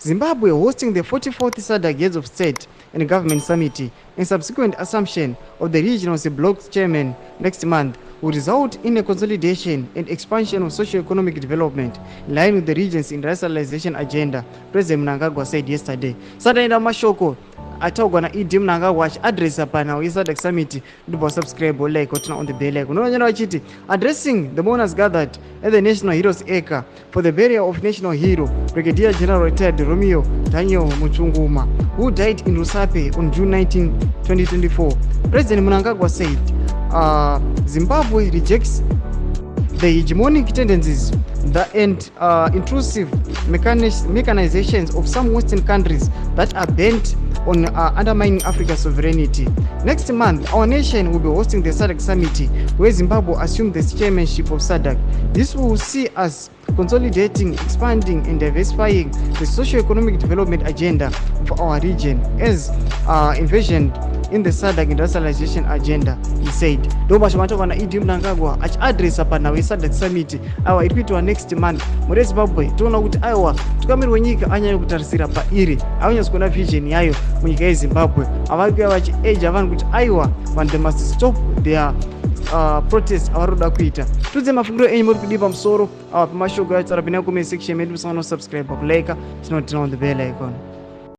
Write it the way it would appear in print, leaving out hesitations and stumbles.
Zimbabwe hosting the 44th SADC Heads of State and Government Summit and subsequent assumption of the regional bloc chairman next month will result in a consolidation and expansion of socio-economic development in line with the region's industrialization agenda, President Mnangagwa said yesterday. Sadaenda mashoko ataugwa na ED Mnangagwa addressa panel yeSADC summit. Do subscribe or like or on the bell icon. Unonyana wachiti addressing the mourners gathered at the National Heroes Acre for the burial of national hero Brigadier General retired Romeo Daniel Muchunguma, who died in Rusape on June 19, 2024. President Mnangagwa said Zimbabwe rejects the hegemonic tendencies and intrusive mechanizations of some Western countries that are bent on undermining Africa's sovereignty. Next month, our nation will be hosting the SADC summit, where Zimbabwe assumed the chairmanship of SADC. This will see us consolidating, expanding, and diversifying the socio-economic development agenda of our region as envisioned in the SADC industrialization agenda, he said. Domba shimatoka na ED Mnangagwa address hapa na SADC summit awa ipitwa next month muri Zimbabwe. Tuona kuti aiwa tukamirwe nyika anyanya kutarisira pa iri awanya sikona vision yayo munyika yeZimbabwe avakuya vachi age avanhu kuti aiwa vanhu they must stop their protest avaroda kuita. Tudze mafungiro enyu muri kudipa musoro pamashoko atsara pina comment section medu musangano subscribe kulike tinotina on the bell icon.